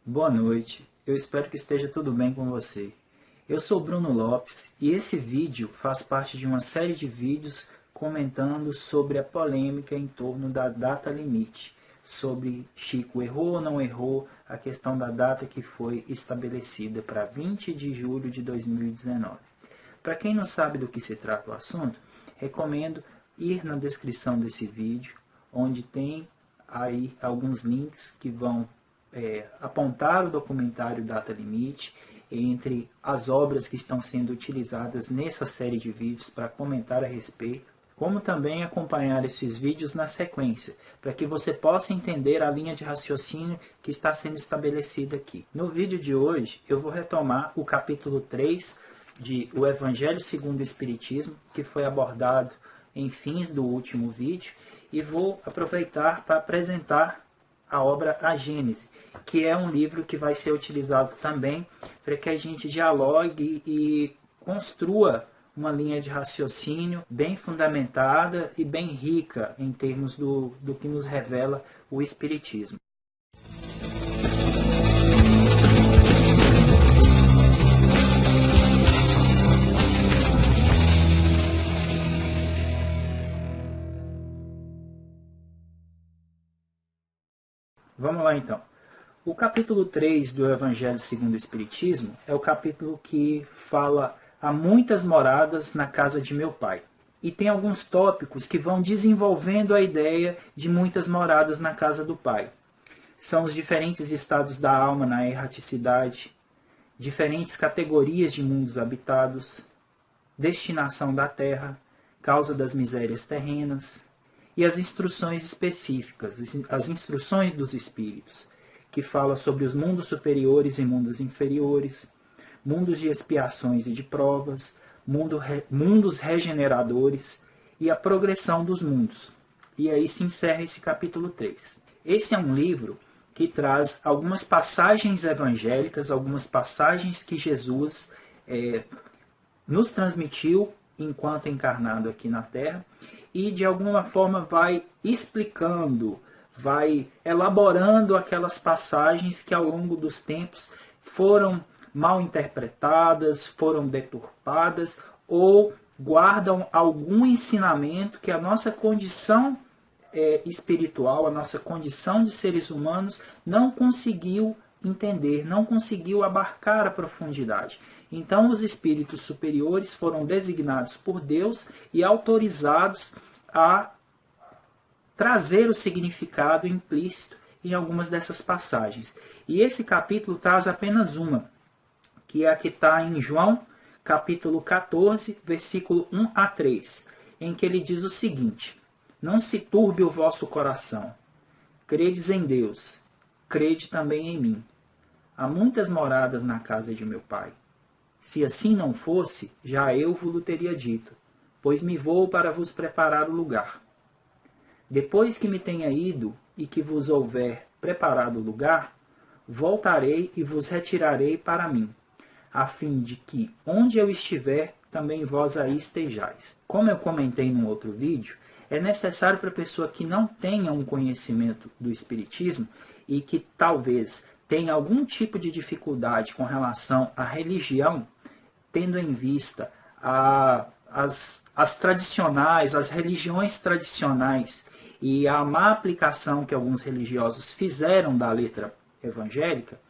Boa noite, eu espero que esteja tudo bem com você. Eu sou Bruno Lopes e esse vídeo faz parte de uma série de vídeos comentando sobre a polêmica em torno da data limite, sobre Chico errou ou não errou, a questão da data que foi estabelecida para 20 de julho de 2019. Para quem não sabe do que se trata o assunto, recomendo ir na descrição desse vídeo, onde tem aí alguns links que vão apontar o documentário Data Limite entre as obras que estão sendo utilizadas nessa série de vídeos para comentar a respeito, como também acompanhar esses vídeos na sequência, para que você possa entender a linha de raciocínio que está sendo estabelecida aqui. No vídeo de hoje, eu vou retomar o capítulo 3 de O Evangelho segundo o Espiritismo, que foi abordado em fins do último vídeo, e vou aproveitar para apresentar a obra A Gênese, que é um livro que vai ser utilizado também para que a gente dialogue e construa uma linha de raciocínio bem fundamentada e bem rica em termos do que nos revela o Espiritismo. Vamos lá então. O capítulo 3 do Evangelho segundo o Espiritismo é o capítulo que fala há muitas moradas na casa de meu pai. E tem alguns tópicos que vão desenvolvendo a ideia de muitas moradas na casa do pai. São os diferentes estados da alma na erraticidade, diferentes categorias de mundos habitados, destinação da terra, causa das misérias terrenas, e as instruções específicas, as instruções dos espíritos, que fala sobre os mundos superiores e mundos inferiores, mundos de expiações e de provas, mundos regeneradores e a progressão dos mundos. E aí se encerra esse capítulo 3. Esse é um livro que traz algumas passagens evangélicas, algumas passagens que Jesus nos transmitiu enquanto encarnado aqui na Terra, e de alguma forma vai explicando, vai elaborando aquelas passagens que ao longo dos tempos foram mal interpretadas, foram deturpadas ou guardam algum ensinamento que a nossa condição espiritual, a nossa condição de seres humanos não conseguiu entender, não conseguiu abarcar a profundidade. Então os espíritos superiores foram designados por Deus e autorizados a trazer o significado implícito em algumas dessas passagens. E esse capítulo traz apenas uma, que é a que está em João, capítulo 14, versículo 1 a 3, em que ele diz o seguinte: não se turbe o vosso coração. Credes em Deus, crede também em mim. Há muitas moradas na casa de meu pai. Se assim não fosse, já eu vos teria dito, pois me vou para vos preparar o lugar. Depois que me tenha ido e que vos houver preparado o lugar, voltarei e vos retirarei para mim, a fim de que, onde eu estiver, também vós aí estejais. Como eu comentei num outro vídeo, é necessário para a pessoa que não tenha um conhecimento do Espiritismo e que talvez tenha algum tipo de dificuldade com relação à religião, tendo em vista as tradicionais, as religiões tradicionais e a má aplicação que alguns religiosos fizeram da letra evangélica,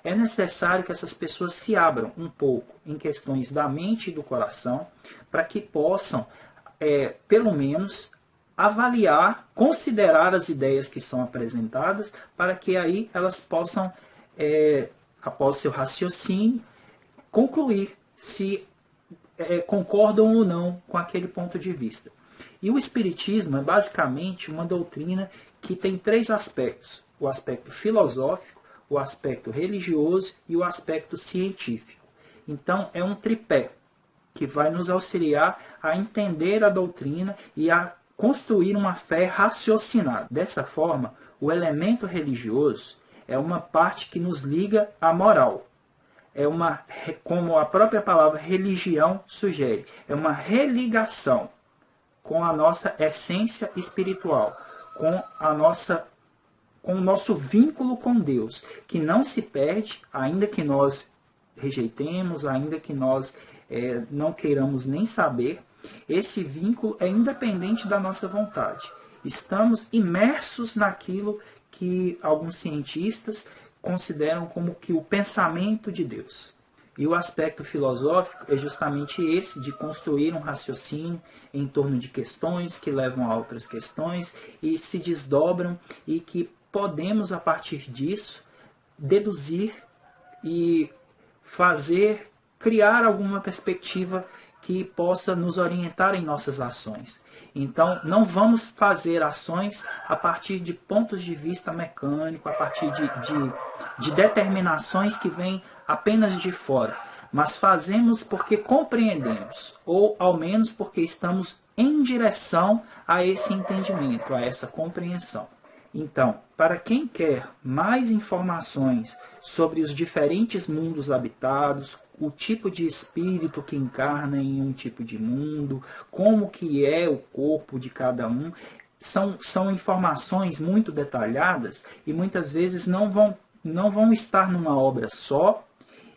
é necessário que essas pessoas se abram um pouco em questões da mente e do coração, para que possam, pelo menos, avaliar, considerar as ideias que são apresentadas, para que aí elas possam, após seu raciocínio, concluir se concordam ou não com aquele ponto de vista. E o Espiritismo é basicamente uma doutrina que tem três aspectos: o aspecto filosófico, o aspecto religioso e o aspecto científico. Então é um tripé que vai nos auxiliar a entender a doutrina e a construir uma fé raciocinada. Dessa forma, o elemento religioso é uma parte que nos liga à moral. É uma, como a própria palavra religião sugere, é uma religação com a nossa essência espiritual, com a nossa com o nosso vínculo com Deus, que não se perde, ainda que nós rejeitemos, ainda que nós não queiramos nem saber. Esse vínculo é independente da nossa vontade. Estamos imersos naquilo que alguns cientistas consideram como que o pensamento de Deus. E o aspecto filosófico é justamente esse, de construir um raciocínio em torno de questões que levam a outras questões e se desdobram, e que podemos, a partir disso, deduzir e criar alguma perspectiva que possa nos orientar em nossas ações. Então, não vamos fazer ações a partir de pontos de vista mecânico, a partir de determinações que vêm apenas de fora, mas fazemos porque compreendemos, ou ao menos porque estamos em direção a esse entendimento, a essa compreensão. Então, para quem quer mais informações sobre os diferentes mundos habitados, o tipo de espírito que encarna em um tipo de mundo, como que é o corpo de cada um, são informações muito detalhadas e muitas vezes não vão estar numa obra só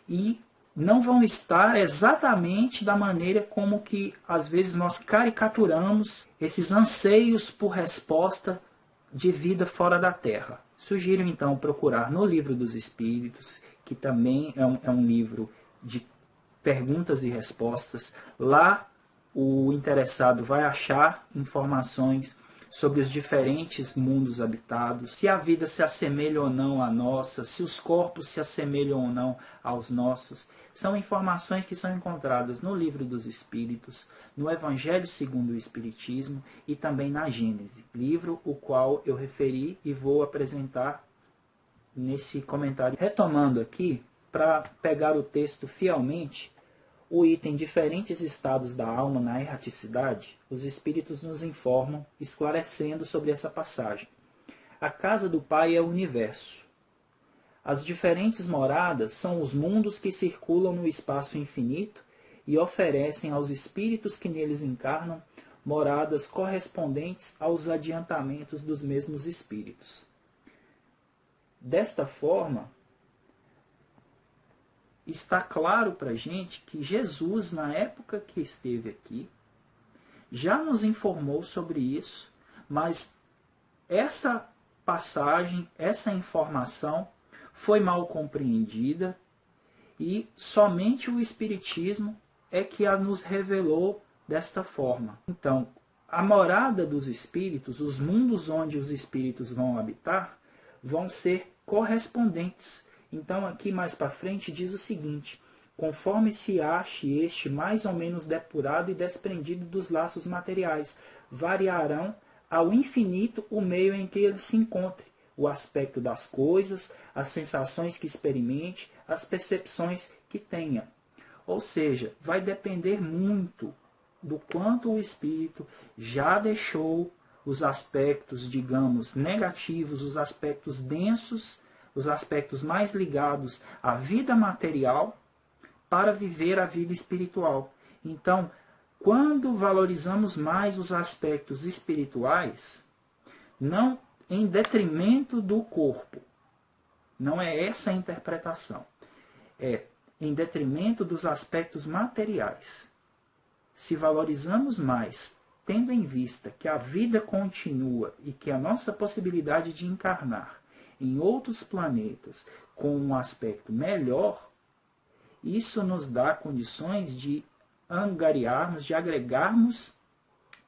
e não vão estar exatamente da maneira como que às vezes nós caricaturamos esses anseios por resposta de vida fora da Terra. Sugiro então procurar no Livro dos Espíritos, que também é um livro de perguntas e respostas. Lá o interessado vai achar informações sobre os diferentes mundos habitados, se a vida se assemelha ou não à nossa, se os corpos se assemelham ou não aos nossos. São informações que são encontradas no Livro dos Espíritos, no Evangelho segundo o Espiritismo e também na Gênese, livro o qual eu referi e vou apresentar nesse comentário. Retomando aqui, para pegar o texto fielmente, o item diferentes estados da alma na erraticidade, os Espíritos nos informam, esclarecendo sobre essa passagem. A casa do Pai é o universo. As diferentes moradas são os mundos que circulam no espaço infinito e oferecem aos espíritos que neles encarnam moradas correspondentes aos adiantamentos dos mesmos espíritos. Desta forma, está claro para a gente que Jesus, na época que esteve aqui, já nos informou sobre isso, mas essa passagem, essa informação foi mal compreendida e somente o Espiritismo é que a nos revelou desta forma. Então, a morada dos espíritos, os mundos onde os espíritos vão habitar, vão ser correspondentes. Então, aqui mais para frente diz o seguinte: conforme se ache este mais ou menos depurado e desprendido dos laços materiais, variarão ao infinito o meio em que ele se encontre, o aspecto das coisas, as sensações que experimente, as percepções que tenha. Ou seja, vai depender muito do quanto o espírito já deixou os aspectos, digamos, negativos, os aspectos densos, os aspectos mais ligados à vida material, para viver a vida espiritual. Então, quando valorizamos mais os aspectos espirituais, não em detrimento do corpo, não é essa a interpretação, é em detrimento dos aspectos materiais. Se valorizamos mais, tendo em vista que a vida continua e que a nossa possibilidade de encarnar em outros planetas com um aspecto melhor, isso nos dá condições de angariarmos, de agregarmos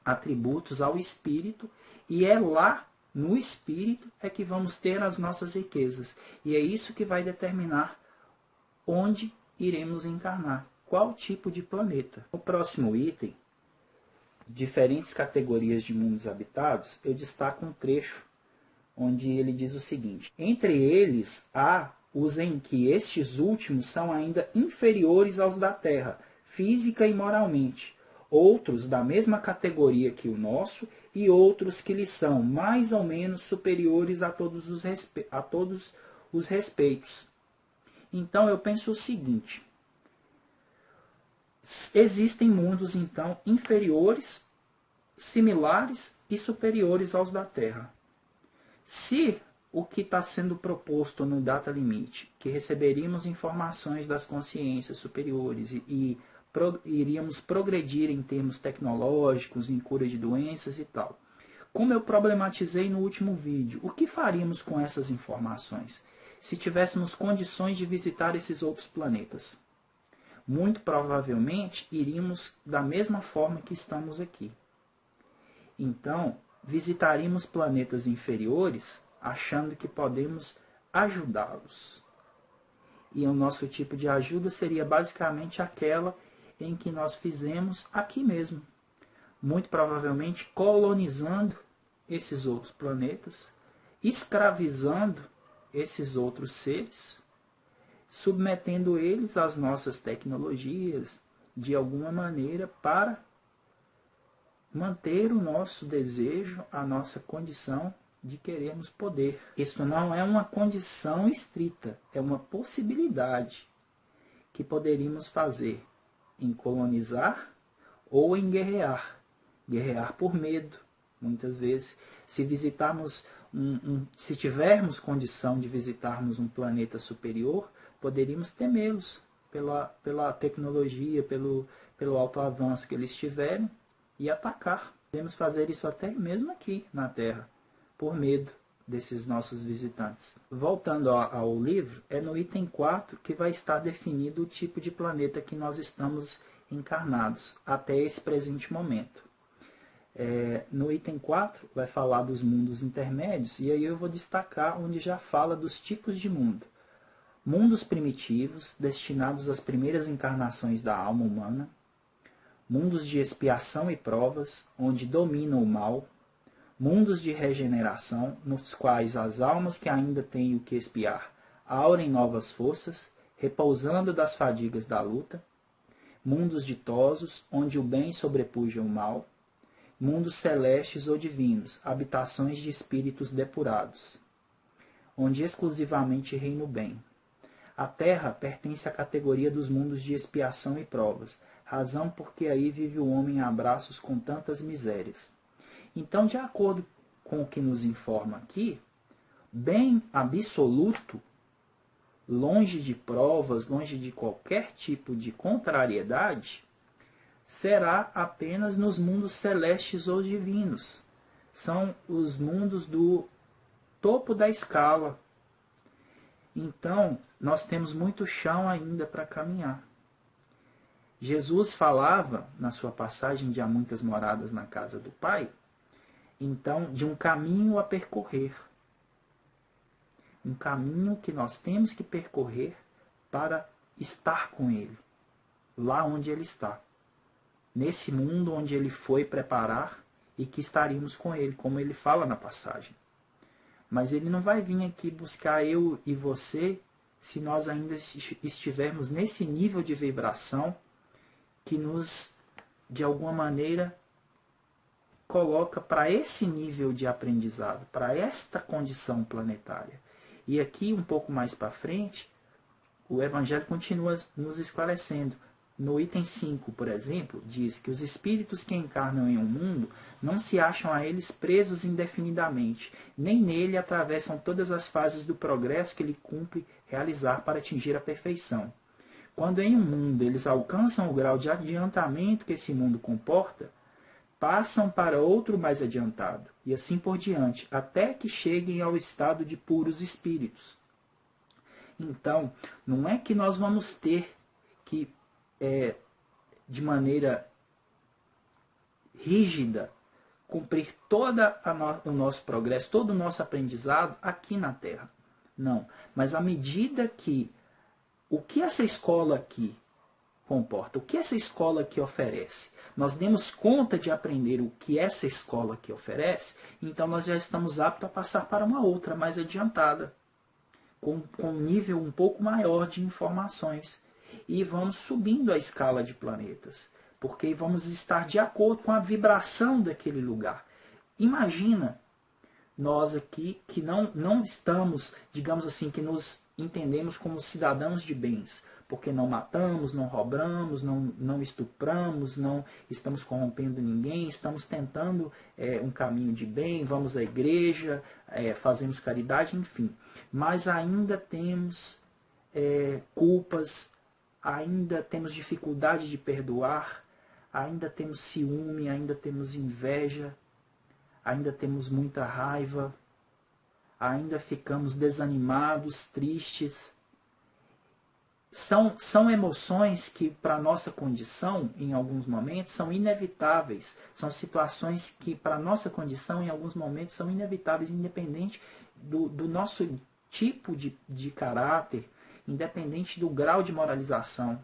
atributos ao espírito, e é lá, no espírito, é que vamos ter as nossas riquezas. E é isso que vai determinar onde iremos encarnar, qual tipo de planeta. No próximo item, diferentes categorias de mundos habitados, eu destaco um trecho onde ele diz o seguinte: entre eles há os em que estes últimos são ainda inferiores aos da Terra, física e moralmente, outros da mesma categoria que o nosso, e outros que lhes são mais ou menos superiores a todos os respeitos. Então eu penso o seguinte: existem mundos então inferiores, similares e superiores aos da Terra. Se o que está sendo proposto no Data Limit, que receberíamos informações das consciências superiores e iríamos progredir em termos tecnológicos, em cura de doenças e tal. Como eu problematizei no último vídeo, o que faríamos com essas informações se tivéssemos condições de visitar esses outros planetas? Muito provavelmente iríamos da mesma forma que estamos aqui. Então, visitaríamos planetas inferiores achando que podemos ajudá-los. E o nosso tipo de ajuda seria basicamente aquela em que nós fizemos aqui mesmo. Muito provavelmente colonizando esses outros planetas, escravizando esses outros seres, submetendo eles às nossas tecnologias de alguma maneira para manter o nosso desejo, a nossa condição de querermos poder. Isso não é uma condição estrita, é uma possibilidade que poderíamos fazer em colonizar ou em guerrear. Guerrear por medo, muitas vezes. Se visitarmos se tivermos condição de visitarmos um planeta superior, poderíamos temê-los pela tecnologia, pelo alto avanço que eles tiverem e atacar. Podemos fazer isso até mesmo aqui na Terra, por medo desses nossos visitantes. Voltando ao livro, é no item 4 que vai estar definido o tipo de planeta que nós estamos encarnados até esse presente momento. No item 4 vai falar dos mundos intermédios, e aí eu vou destacar onde já fala dos tipos de mundo. Mundos primitivos, destinados às primeiras encarnações da alma humana. Mundos de expiação e provas, onde domina o mal. Mundos de regeneração, nos quais as almas que ainda têm o que expiar aurem novas forças, repousando das fadigas da luta. Mundos ditosos, onde o bem sobrepuja o mal. Mundos celestes ou divinos, habitações de espíritos depurados, onde exclusivamente reina o bem. A Terra pertence à categoria dos mundos de expiação e provas, razão porque aí vive o homem a braços com tantas misérias. Então, de acordo com o que nos informa aqui, bem absoluto, longe de provas, longe de qualquer tipo de contrariedade, será apenas nos mundos celestes ou divinos. São os mundos do topo da escala. Então, nós temos muito chão ainda para caminhar. Jesus falava, na sua passagem de Há Muitas Moradas na Casa do Pai, então, de um caminho a percorrer. Um caminho que nós temos que percorrer para estar com Ele, lá onde Ele está. Nesse mundo onde Ele foi preparar e que estaríamos com Ele, como Ele fala na passagem. Mas Ele não vai vir aqui buscar eu e você se nós ainda estivermos nesse nível de vibração que nos, de alguma maneira, coloca para esse nível de aprendizado, para esta condição planetária. E aqui, um pouco mais para frente, o Evangelho continua nos esclarecendo. No item 5, por exemplo, diz que os espíritos que encarnam em um mundo não se acham a eles presos indefinidamente, nem nele atravessam todas as fases do progresso que lhe cumpre realizar para atingir a perfeição. Quando em um mundo eles alcançam o grau de adiantamento que esse mundo comporta, passam para outro mais adiantado, e assim por diante, até que cheguem ao estado de puros espíritos. Então, não é que nós vamos ter que de maneira rígida, cumprir todo o nosso progresso, todo o nosso aprendizado aqui na Terra. Não. Mas à medida que o que essa escola aqui comporta, o que essa escola aqui oferece, nós demos conta de aprender o que essa escola aqui oferece, então nós já estamos aptos a passar para uma outra mais adiantada, com um nível um pouco maior de informações. E vamos subindo a escala de planetas, porque vamos estar de acordo com a vibração daquele lugar. Imagina nós aqui que não estamos, digamos assim, que nos entendemos como cidadãos de bens, porque não matamos, não roubamos, não estupramos, não estamos corrompendo ninguém, estamos tentando um caminho de bem, vamos à igreja, fazemos caridade, enfim. Mas ainda temos culpas, ainda temos dificuldade de perdoar, ainda temos ciúme, ainda temos inveja, ainda temos muita raiva, ainda ficamos desanimados, tristes. São emoções que, para a nossa condição, em alguns momentos, são inevitáveis. São situações que, para a nossa condição, em alguns momentos, são inevitáveis, independente do nosso tipo de caráter, independente do grau de moralização.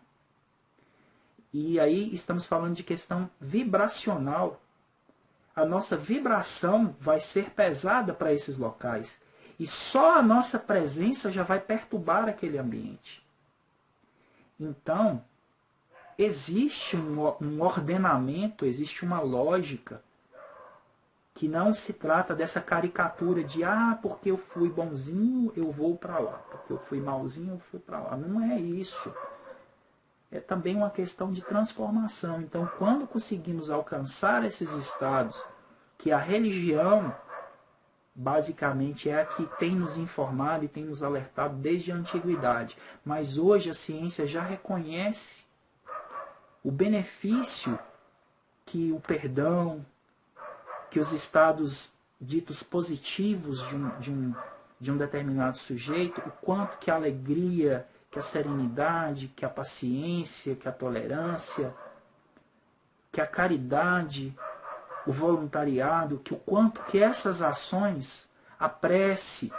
E aí estamos falando de questão vibracional. A nossa vibração vai ser pesada para esses locais. E só a nossa presença já vai perturbar aquele ambiente. Então, existe um ordenamento, existe uma lógica, que não se trata dessa caricatura de porque eu fui bonzinho, eu vou para lá, porque eu fui malzinho, eu fui para lá. Não é isso. É também uma questão de transformação. Então, quando conseguimos alcançar esses estados, que a religião basicamente é a que tem nos informado e tem nos alertado desde a antiguidade. Mas hoje a ciência já reconhece o benefício que o perdão, que os estados ditos positivos de um determinado sujeito, o quanto que a alegria, que a serenidade, que a paciência, que a tolerância, que a caridade, o voluntariado, que o quanto que essas ações, a prece,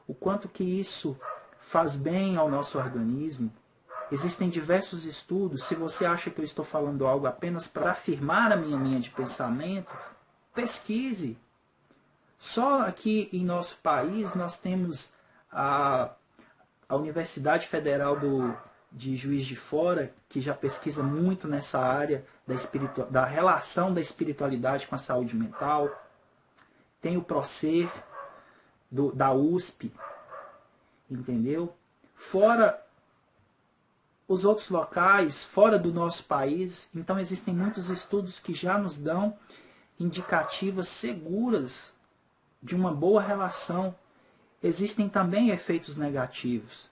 o quanto que isso faz bem ao nosso organismo. Existem diversos estudos. Se você acha que eu estou falando algo apenas para afirmar a minha linha de pensamento, pesquise. Só aqui em nosso país nós temos a Universidade Federal de Juiz de Fora, que já pesquisa muito nessa área da relação da espiritualidade com a saúde mental. Tem o Procer, da USP, entendeu? Fora os outros locais, fora do nosso país. Então existem muitos estudos que já nos dão indicativas seguras de uma boa relação. Existem também efeitos negativos.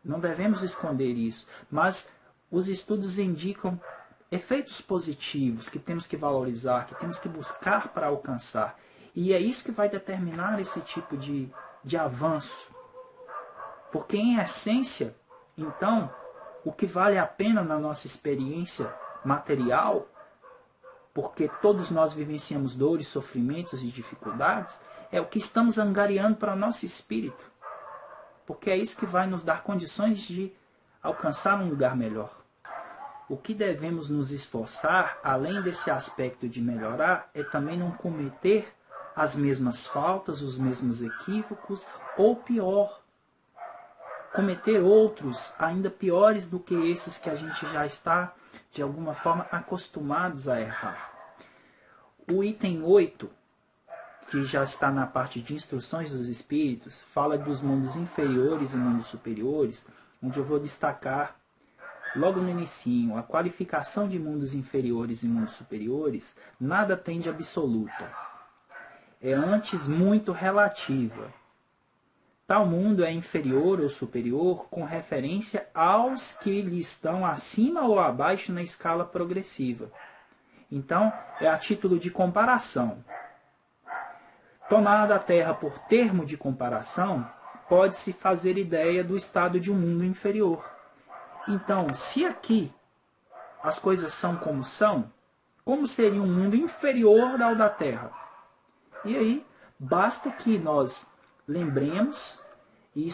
Não devemos esconder isso. Mas os estudos indicam efeitos positivos que temos que valorizar, que temos que buscar para alcançar. E é isso que vai determinar esse tipo de avanço. Porque, em essência, então, o que vale a pena na nossa experiência material, porque todos nós vivenciamos dores, sofrimentos e dificuldades, é o que estamos angariando para o nosso espírito. Porque é isso que vai nos dar condições de alcançar um lugar melhor. O que devemos nos esforçar, além desse aspecto de melhorar, é também não cometer as mesmas faltas, os mesmos equívocos, ou pior, cometer outros ainda piores do que esses que a gente já está, de alguma forma, acostumados a errar. O item 8, que já está na parte de instruções dos espíritos, fala dos mundos inferiores e mundos superiores, onde eu vou destacar, logo no inicinho, a qualificação de mundos inferiores e mundos superiores nada tem de absoluta. É antes muito relativa. Tal mundo é inferior ou superior com referência aos que lhe estão acima ou abaixo na escala progressiva. Então, é a título de comparação. Tomada a Terra por termo de comparação, pode-se fazer ideia do estado de um mundo inferior. Então, se aqui as coisas são, como seria um mundo inferior ao da Terra? E aí, basta que nós lembremos, e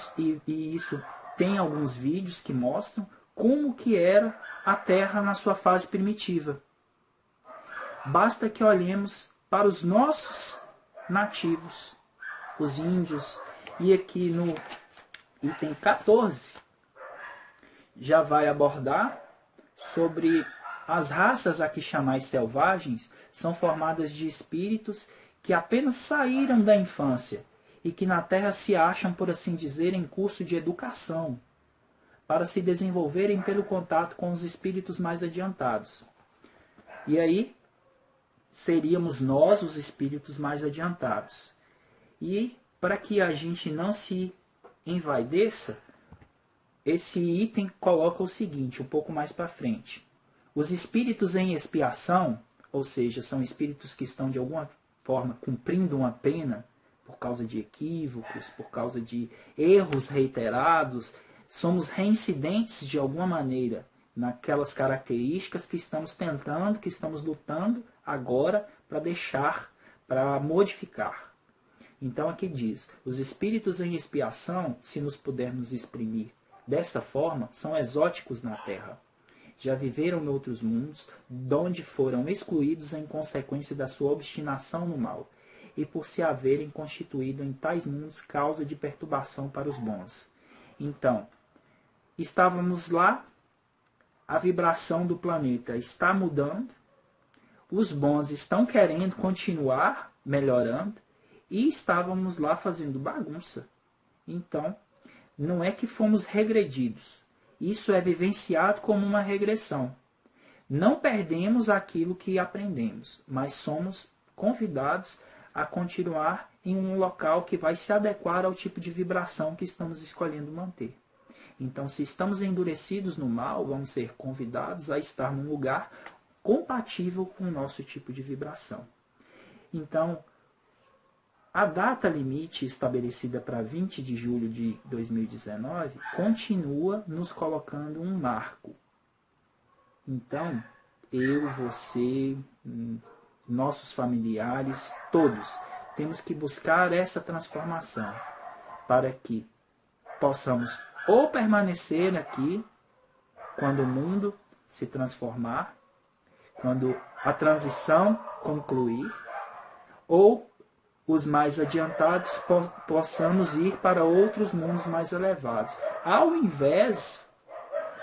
isso tem alguns vídeos que mostram, como que era a Terra na sua fase primitiva. Basta que olhemos para os nossos nativos, os índios, e aqui no item 14, já vai abordar sobre as raças a que chamais selvagens, são formadas de espíritos que apenas saíram da infância e que na Terra se acham, por assim dizer, em curso de educação, para se desenvolverem pelo contato com os espíritos mais adiantados. E aí, seríamos nós os espíritos mais adiantados. E para que a gente não se envaideça, esse item coloca o seguinte, um pouco mais para frente. Os espíritos em expiação, ou seja, são espíritos que estão de alguma forma cumprindo uma pena por causa de equívocos, por causa de erros reiterados, somos reincidentes de alguma maneira naquelas características que estamos tentando, que estamos lutando agora para deixar, para modificar. Então aqui diz, os espíritos em expiação, se nos pudermos exprimir desta forma, são exóticos na Terra. Já viveram em outros mundos, donde foram excluídos em consequência da sua obstinação no mal, e por se haverem constituído em tais mundos causa de perturbação para os bons. Então, estávamos lá, a vibração do planeta está mudando, os bons estão querendo continuar melhorando, e estávamos lá fazendo bagunça. Então, não é que fomos regredidos. Isso é vivenciado como uma regressão. Não perdemos aquilo que aprendemos, mas somos convidados a continuar em um local que vai se adequar ao tipo de vibração que estamos escolhendo manter. Então, se estamos endurecidos no mal, vamos ser convidados a estar num lugar compatível com o nosso tipo de vibração. Então, a data limite estabelecida para 20 de julho de 2019 continua nos colocando um marco. Então, eu, você, nossos familiares, todos, temos que buscar essa transformação para que possamos ou permanecer aqui quando o mundo se transformar, quando a transição concluir, ou os mais adiantados possamos ir para outros mundos mais elevados, ao invés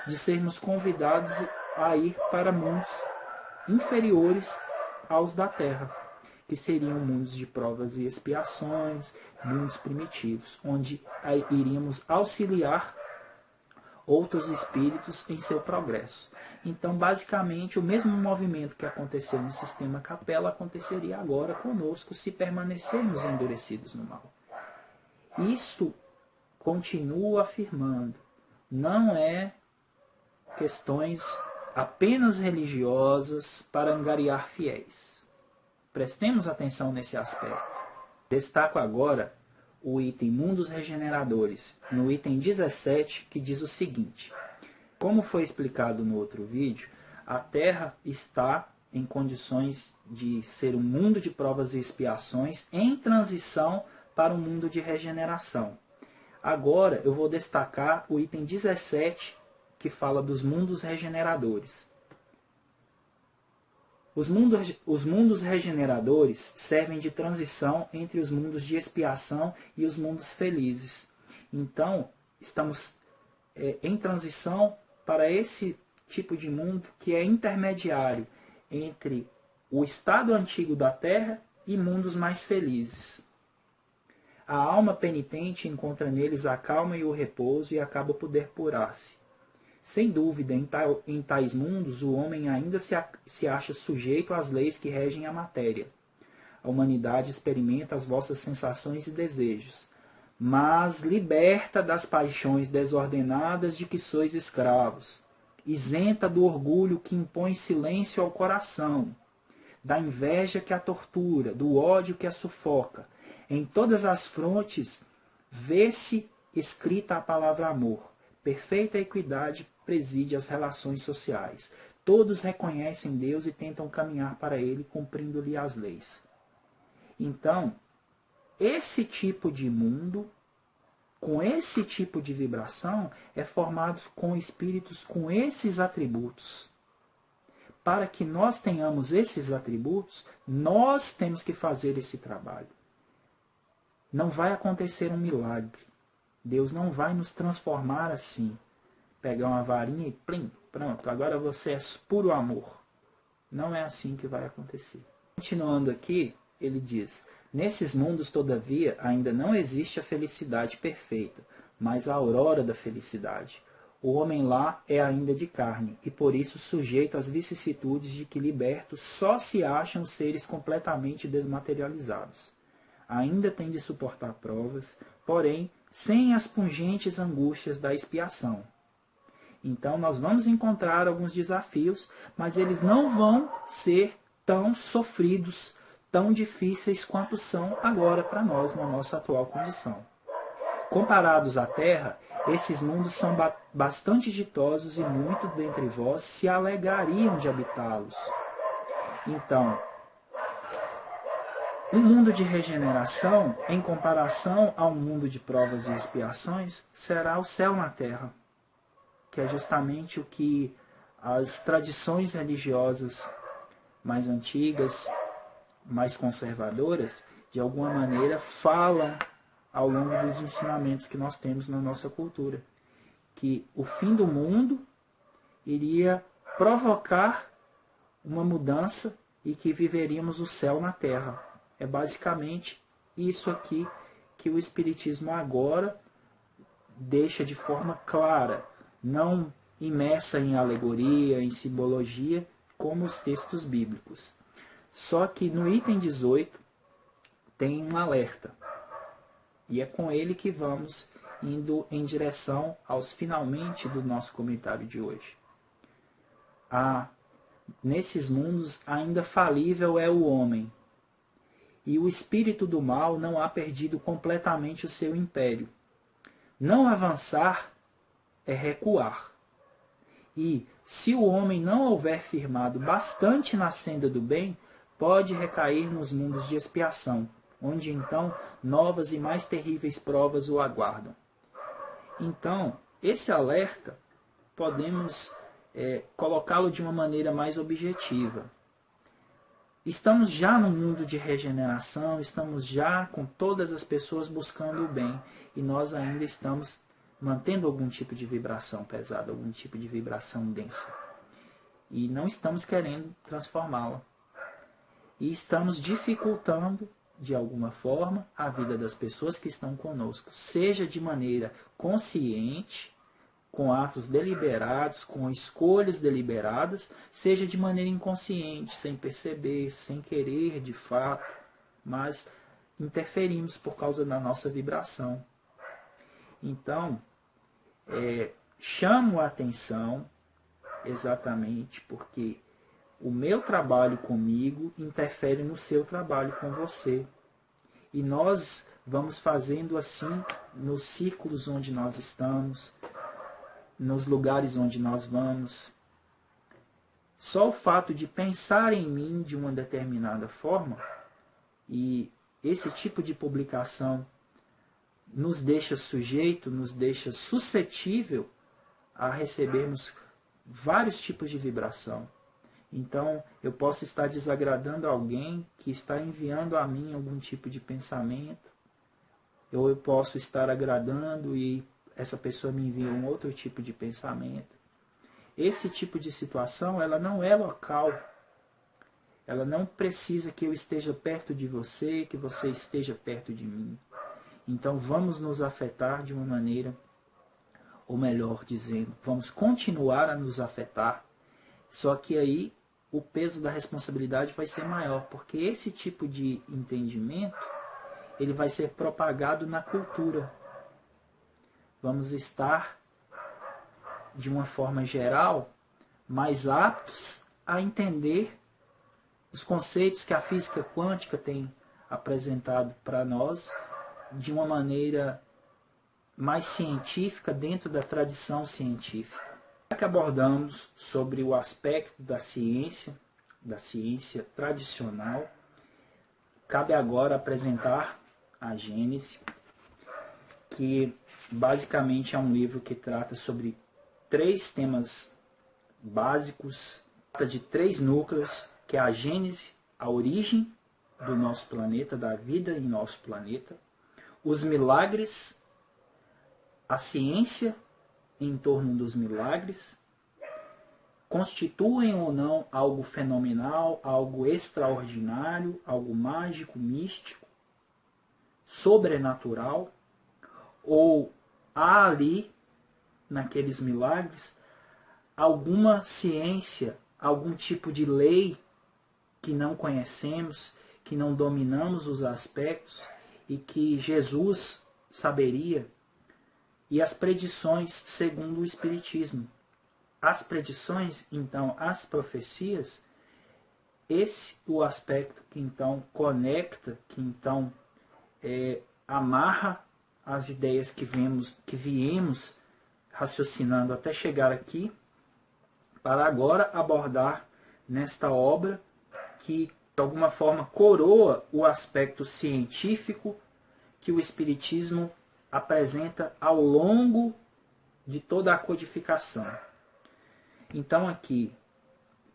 de sermos convidados a ir para mundos inferiores aos da Terra, que seriam mundos de provas e expiações, mundos primitivos, onde iríamos auxiliar outros espíritos em seu progresso. Então, basicamente, o mesmo movimento que aconteceu no sistema Capela aconteceria agora conosco se permanecermos endurecidos no mal. Isto continuo afirmando, não é questões apenas religiosas para angariar fiéis. Prestemos atenção nesse aspecto. Destaco agora o item Mundos Regeneradores, no item 17, que diz o seguinte: como foi explicado no outro vídeo, a Terra está em condições de ser um mundo de provas e expiações em transição para um mundo de regeneração. Agora eu vou destacar o item 17, que fala dos mundos regeneradores. Os mundos regeneradores servem de transição entre os mundos de expiação e os mundos felizes. Então, estamos em transição para esse tipo de mundo que é intermediário entre o estado antigo da Terra e mundos mais felizes. A alma penitente encontra neles a calma e o repouso e acaba por depurar-se. Sem dúvida, em tais mundos, o homem ainda se acha sujeito às leis que regem a matéria. A humanidade experimenta as vossas sensações e desejos, mas liberta das paixões desordenadas de que sois escravos, isenta do orgulho que impõe silêncio ao coração, da inveja que a tortura, do ódio que a sufoca. Em todas as frontes vê-se escrita a palavra amor. Perfeita equidade preside as relações sociais. Todos reconhecem Deus e tentam caminhar para Ele, cumprindo-lhe as leis. Então, esse tipo de mundo, com esse tipo de vibração, é formado com espíritos com esses atributos. Para que nós tenhamos esses atributos, nós temos que fazer esse trabalho. Não vai acontecer um milagre. Deus não vai nos transformar assim. Pegar uma varinha e plim, pronto, agora você é puro amor. Não é assim que vai acontecer. Continuando aqui, ele diz: Nesses mundos, todavia, ainda não existe a felicidade perfeita, mas a aurora da felicidade. O homem lá é ainda de carne, e por isso sujeito às vicissitudes de que libertos só se acham seres completamente desmaterializados. Ainda tem de suportar provas, porém, sem as pungentes angústias da expiação. Então, nós vamos encontrar alguns desafios, mas eles não vão ser tão sofridos, tão difíceis quanto são agora para nós, na nossa atual condição. Comparados à Terra, esses mundos são bastante ditosos e muitos dentre vós se alegrariam de habitá-los. Então, um mundo de regeneração, em comparação ao mundo de provas e expiações, será o céu na Terra, que é justamente o que as tradições religiosas mais antigas, mais conservadoras, de alguma maneira falam ao longo dos ensinamentos que nós temos na nossa cultura, que o fim do mundo iria provocar uma mudança e que viveríamos o céu na terra. É basicamente isso aqui que o Espiritismo agora deixa de forma clara, não imersa em alegoria, em simbologia, como os textos bíblicos. Só que no item 18 tem um alerta. E é com ele que vamos indo em direção aos finalmente do nosso comentário de hoje. Nesses mundos, ainda falível é o homem, e o espírito do mal não há perdido completamente o seu império. Não avançar é recuar. E, se o homem não houver firmado bastante na senda do bem, pode recair nos mundos de expiação, onde então novas e mais terríveis provas o aguardam. Então, esse alerta podemos colocá-lo de uma maneira mais objetiva. Estamos já no mundo de regeneração, estamos já com todas as pessoas buscando o bem, e nós ainda estamos mantendo algum tipo de vibração pesada, algum tipo de vibração densa. E não estamos querendo transformá-la. E estamos dificultando, de alguma forma, a vida das pessoas que estão conosco, seja de maneira consciente, com atos deliberados, com escolhas deliberadas, seja de maneira inconsciente, sem perceber, sem querer de fato, mas interferimos por causa da nossa vibração. Então, chamo a atenção exatamente porque o meu trabalho comigo interfere no seu trabalho com você. E nós vamos fazendo assim nos círculos onde nós estamos, nos lugares onde nós vamos. Só o fato de pensar em mim de uma determinada forma, e esse tipo de publicação nos deixa sujeito, nos deixa suscetível a recebermos vários tipos de vibração. Então, eu posso estar desagradando alguém que está enviando a mim algum tipo de pensamento, ou eu posso estar agradando e essa pessoa me envia um outro tipo de pensamento. Esse tipo de situação, ela não é local. Ela não precisa que eu esteja perto de você, que você esteja perto de mim. Então, vamos nos afetar de uma maneira, ou melhor dizendo, vamos continuar a nos afetar, só que aí o peso da responsabilidade vai ser maior, porque esse tipo de entendimento, ele vai ser propagado na cultura. Vamos estar, de uma forma geral, mais aptos a entender os conceitos que a física quântica tem apresentado para nós de uma maneira mais científica, dentro da tradição científica. Já que abordamos sobre o aspecto da ciência tradicional, cabe agora apresentar a Gênese, que basicamente é um livro que trata sobre 3 temas básicos, trata de 3 núcleos, que é a Gênese, a origem do nosso planeta, da vida em nosso planeta, os milagres, a ciência em torno dos milagres, constituem ou não algo fenomenal, algo extraordinário, algo mágico, místico, sobrenatural, ou há ali, naqueles milagres, alguma ciência, algum tipo de lei que não conhecemos, que não dominamos os aspectos e que Jesus saberia, e as predições segundo o Espiritismo. As predições, então, as profecias, esse é o aspecto que então conecta, que então amarra as ideias que viemos raciocinando até chegar aqui, para agora abordar nesta obra que de alguma forma coroa o aspecto científico que o Espiritismo apresenta ao longo de toda a codificação. Então aqui,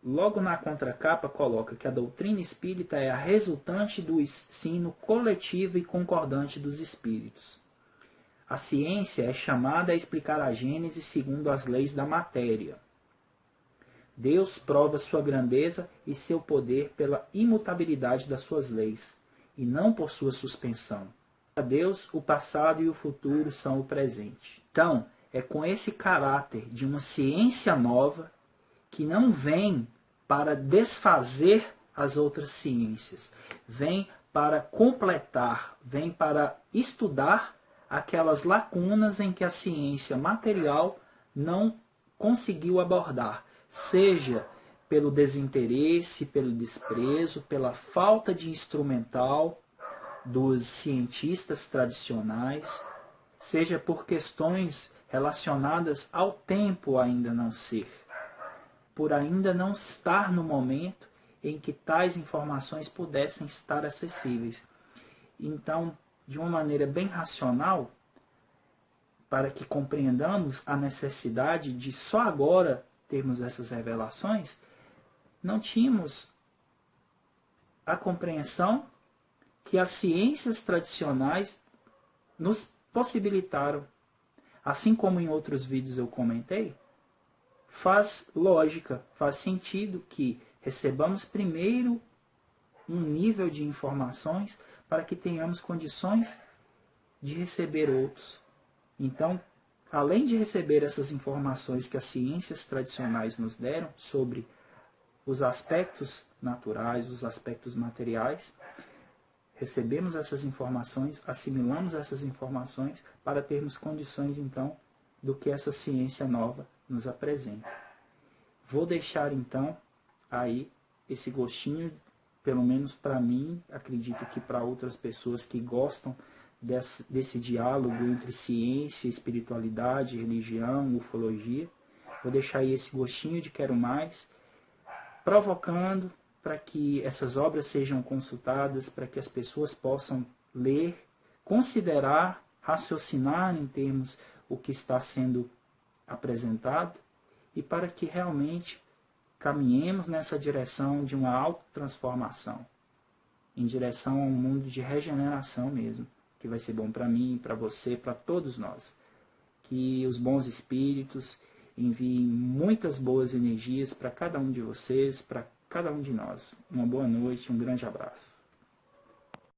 logo na contracapa, coloca que a doutrina espírita é a resultante do ensino coletivo e concordante dos espíritos. A ciência é chamada a explicar a Gênese segundo as leis da matéria. Deus prova sua grandeza e seu poder pela imutabilidade das suas leis, e não por sua suspensão. Para Deus, o passado e o futuro são o presente. Então, é com esse caráter de uma ciência nova que não vem para desfazer as outras ciências, vem para completar, vem para estudar aquelas lacunas em que a ciência material não conseguiu abordar, seja pelo desinteresse, pelo desprezo, pela falta de instrumental dos cientistas tradicionais, seja por questões relacionadas ao tempo ainda não ser, por ainda não estar no momento em que tais informações pudessem estar acessíveis. Então, de uma maneira bem racional, para que compreendamos a necessidade de só agora termos essas revelações, não tínhamos a compreensão que as ciências tradicionais nos possibilitaram. Assim como em outros vídeos eu comentei, faz lógica, faz sentido que recebamos primeiro um nível de informações para que tenhamos condições de receber outros. Então, além de receber essas informações que as ciências tradicionais nos deram sobre os aspectos naturais, os aspectos materiais, recebemos essas informações, assimilamos essas informações para termos condições, então, do que essa ciência nova nos apresenta. Vou deixar, então, aí esse gostinho, pelo menos para mim, acredito que para outras pessoas que gostam desse diálogo entre ciência, espiritualidade, religião, ufologia. Vou deixar aí esse gostinho de quero mais, provocando para que essas obras sejam consultadas, para que as pessoas possam ler, considerar, raciocinar em termos o que está sendo apresentado e para que realmente caminhemos nessa direção de uma autotransformação, em direção a um mundo de regeneração mesmo, que vai ser bom para mim, para você, para todos nós. Que os bons espíritos enviem muitas boas energias para cada um de vocês, para cada um de nós. Uma boa noite, um grande abraço.